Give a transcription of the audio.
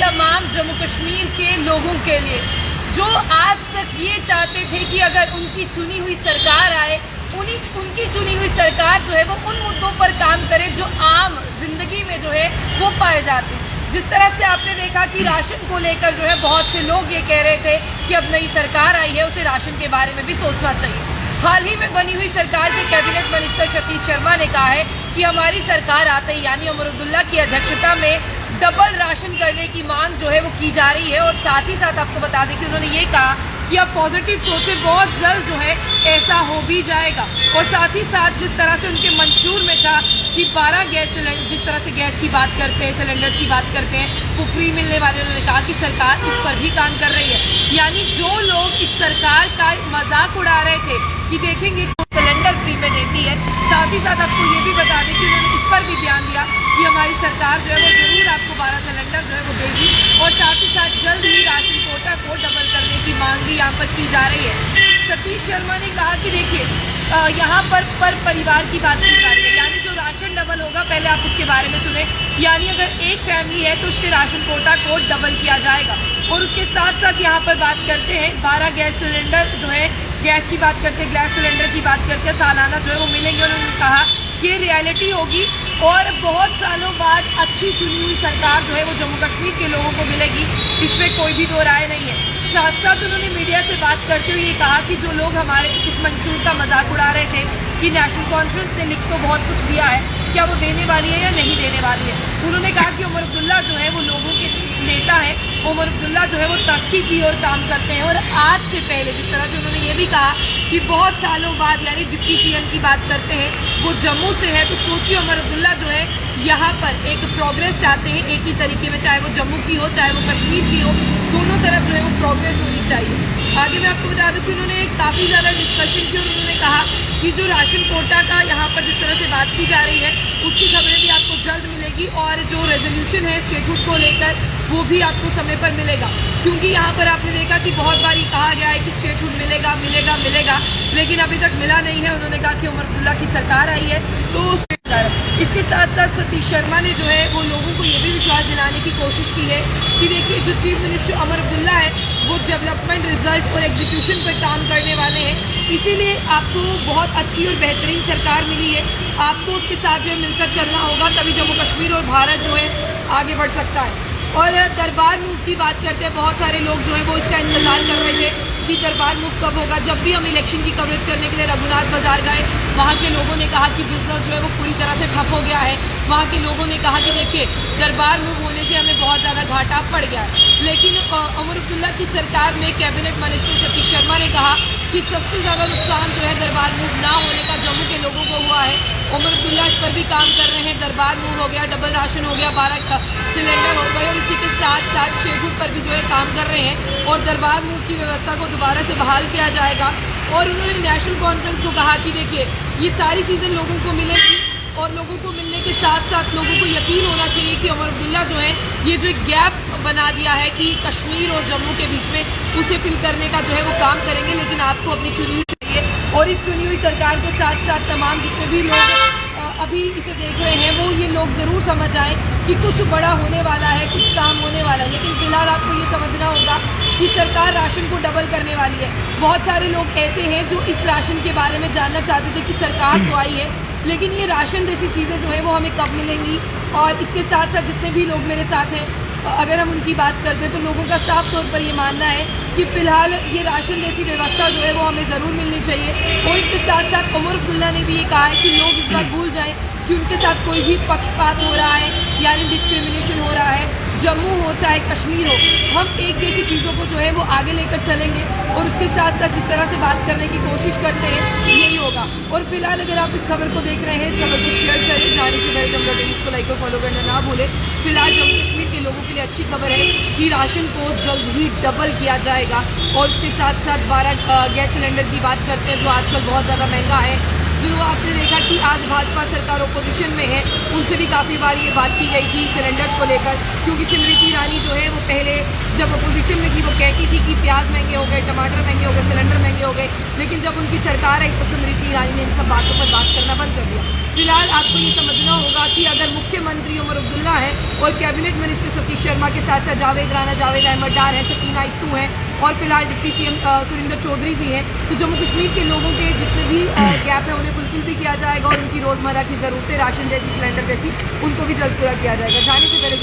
तमाम जम्मू कश्मीर के लोगों के लिए जो आज तक ये चाहते थे कि अगर उनकी चुनी हुई सरकार आए, उनकी चुनी हुई सरकार जो है वो उन मुद्दों पर काम करे जो आम जिंदगी में जो है वो पाए जाते हैं। जिस तरह से आपने देखा कि राशन को लेकर जो है बहुत से लोग ये कह रहे थे कि अब नई सरकार आई है, उसे राशन के बारे में भी सोचना चाहिए। हाल ही में बनी हुई सरकार के कैबिनेट मिनिस्टर सतीश शर्मा ने कहा है कि हमारी सरकार आते ही यानी उमर अब्दुल्ला की अध्यक्षता में डबल राशन करने की मांग जो है वो की जा रही है। और साथ ही साथ आपको बता दें कि उन्होंने ये कहा कि अब पॉजिटिव सोचे, बहुत जल्द जो है ऐसा हो भी जाएगा। और साथ ही साथ जिस तरह से उनके मंशूर में था कि 12 गैस सिलेंडर, जिस तरह से गैस की बात करते हैं, सिलेंडर्स की बात करते हैं, वो फ्री मिलने वाले, उन्होंने कहा कि सरकार इस पर भी काम कर रही है। यानी जो लोग इस सरकार का मजाक उड़ा रहे थे कि देखेंगे तो सिलेंडर फ्री में देती है, साथ ही साथ आपको ये भी बता दें कि उन्होंने इस पर भी ध्यान दिया कि हमारी सरकार जो है वो जरूर आपको 12 सिलेंडर जो है वो देगी। और साथ ही साथ जल्द ही राशन कोटा को डबल करने की मांग भी यहाँ पर की जा रही है। सतीश शर्मा ने कहा कि देखिए यहाँ पर परिवार की बात की जा रही है, यानी जो राशन डबल होगा, पहले आप उसके बारे में सुने, यानी अगर एक फैमिली है तो उसके राशन कोटा को डबल किया जाएगा। और उसके साथ साथ यहाँ पर बात करते हैं 12 गैस सिलेंडर जो है, गैस की बात करते हैं, गैस सिलेंडर की बात करते हैं, सालाना जो है वो मिलेंगे। उन्होंने कहा कि ये रियलिटी होगी और बहुत सालों बाद अच्छी चुनी हुई सरकार जो है वो जम्मू कश्मीर के लोगों को मिलेगी, इसमें कोई भी दो राय नहीं है। साथ साथ उन्होंने मीडिया से बात करते हुए ये कहा कि जो लोग हमारे इस मंशूर का मजाक उड़ा रहे थे कि नेशनल कॉन्फ्रेंस ने लिख तो बहुत कुछ दिया है, क्या वो देने वाली है या नहीं देने वाली है। उन्होंने कहा कि उमर अब्दुल्ला जो है वो लोगों के नेता है, उमर अब्दुल्ला जो है वो तरक्की की ओर काम करते हैं। और आज से पहले जिस तरह से उन्होंने ये भी कहा कि बहुत सालों बाद, यानी डिप्टी सीएम की बात करते हैं, वो जम्मू से है, तो सोचिए उमर अब्दुल्ला जो है यहाँ पर एक प्रोग्रेस चाहते हैं एक ही तरीके में, चाहे वो जम्मू की हो चाहे वो कश्मीर की हो, दोनों तरफ जो है वो प्रोग्रेस होनी चाहिए। आगे मैं आपको बता दूं कि उन्होंने काफ़ी ज़्यादा डिस्कशन की और उन्होंने कहा कि जो राशन कोटा का यहाँ पर जिस तरह से बात की जा रही है उसकी खबरें भी आपको जल्द मिलेगी। और जो रेजोल्यूशन है स्टेटहुड को लेकर वो भी आपको समय पर मिलेगा, क्योंकि यहाँ पर आपने देखा कि बहुत बारी कहा गया है कि स्टेटहुड मिलेगा मिलेगा मिलेगा, लेकिन अभी तक मिला नहीं है। उन्होंने कहा कि उमर अब्दुल्ला की सरकार आई है तो इसके साथ साथ सतीश शर्मा ने जो है वो लोगों को ये भी विश्वास दिलाने की कोशिश की है कि देखिए जो चीफ मिनिस्टर उमर अब्दुल्ला है वो डेवलपमेंट, रिजल्ट और एग्जीक्यूशन पर काम करने वाले हैं, इसीलिए आपको बहुत अच्छी और बेहतरीन सरकार मिली है। आपको उसके साथ जो है मिलकर चलना होगा, तभी जम्मू कश्मीर और भारत जो है आगे बढ़ सकता है। और दरबार मूव की बात करते हैं, बहुत सारे लोग जो है वो इसका इंतजार कर रहे थे कि दरबार मूव कब होगा। जब भी हम इलेक्शन की कवरेज करने के लिए रघुनाथ बाजार गए, वहाँ के लोगों ने कहा कि बिजनेस जो है वो पूरी तरह से ठप हो गया है। वहाँ के लोगों ने कहा कि देखिए दरबार मूव होने से हमें बहुत ज़्यादा घाटा पड़ गया है। लेकिन उमर अब्दुल्ला की सरकार में कैबिनेट मिनिस्टर सतीश शर्मा ने कहा कि सबसे ज़्यादा नुकसान जो है दरबार मूव ना होने का जम्मू के लोगों को हुआ है। उमर अब्दुल्ला इस पर भी काम कर रहे हैं, दरबार मूव हो गया, डबल राशन हो गया, 12 सिलेंडर हो गए, और इसी के साथ साथ स्टेटहुड पर भी जो है काम कर रहे हैं और दरबार मूव की व्यवस्था को दोबारा से बहाल किया जाएगा। और उन्होंने नेशनल कॉन्फ्रेंस को कहा कि देखिए ये सारी चीज़ें लोगों को मिलेंगी और लोगों को मिलने के साथ साथ लोगों को यकीन होना चाहिए कि उमर अब्दुल्ला जो है ये जो एक गैप बना दिया है कि कश्मीर और जम्मू के बीच में, उसे फिल करने का जो है वो काम करेंगे। लेकिन आपको अपनी चुनी हुई चाहिए और इस चुनी हुई सरकार के साथ साथ तमाम जितने भी लोग अभी इसे देख रहे हैं वो ये लोग ज़रूर समझ आए कि कुछ बड़ा होने वाला है, कुछ काम होने वाला है। लेकिन फिलहाल आपको ये समझना होगा कि सरकार राशन को डबल करने वाली है। बहुत सारे लोग ऐसे हैं जो इस राशन के बारे में जानना चाहते थे कि सरकार तो आई है लेकिन ये राशन जैसी चीज़ें जो है वो हमें कब मिलेंगी। और इसके साथ साथ जितने भी लोग मेरे साथ हैं, अगर हम उनकी बात करते हैं तो लोगों का साफ तौर पर ये मानना है कि फिलहाल ये राशन जैसी व्यवस्था जो है वो हमें ज़रूर मिलनी चाहिए। और इसके साथ साथ उमर अब्दुल्ला ने भी ये कहा है कि लोग इस बार भूल जाएं कि उनके साथ कोई भी पक्षपात हो रहा है यानी डिस्क्रिमिनेशन हो रहा है, जम्मू हो चाहे कश्मीर हो, हम एक जैसी चीज़ों को जो है वो आगे लेकर चलेंगे। और उसके साथ साथ जिस तरह से बात करने की कोशिश करते हैं यही होगा। और फिलहाल अगर आप इस खबर को देख रहे हैं, इस खबर को शेयर करें, जाने से पहले जम्मू को लाइक और फॉलो करना ना भूलें। फिलहाल जम्मू कश्मीर के लोगों के लिए अच्छी खबर है कि राशन को जल्द ही डबल किया जाएगा। और उसके साथ साथ 12 गैस सिलेंडर की बात करते हैं जो आजकल बहुत ज़्यादा महंगा है, जो आपने देखा कि आज भाजपा सरकार ओपोजिशन में है, उनसे भी काफ़ी बार ये बात की गई थी सिलेंडर्स को लेकर, क्योंकि स्मृति ईरानी जो है वो पहले जब अपोजिशन में थी वो कहती थी कि प्याज महंगे हो गए, टमाटर महंगे हो गए, सिलेंडर महंगे हो गए, लेकिन जब उनकी सरकार आई तो स्मृति ईरानी ने इन सब बातों पर बात करना बंद कर दिया। फिलहाल आपको ये समझना होगा कि अगर मुख्यमंत्री उमर अब्दुल्ला है और कैबिनेट मिनिस्टर सतीश शर्मा के साथ साथ जावेद राणा, जावेद अहमद डार है, सकीना इट्टू है और फिलहाल डिप्टी सीएम सुरेंद्र चौधरी जी हैं, तो जम्मू कश्मीर के लोगों के जितने भी गैप है उन्हें फुलफिल भी किया जाएगा और उनकी रोजमर्रा की जरूरतें, राशन जैसी, सिलेंडर जैसी, उनको भी जल्द पूरा किया जाएगा। जाने से पहले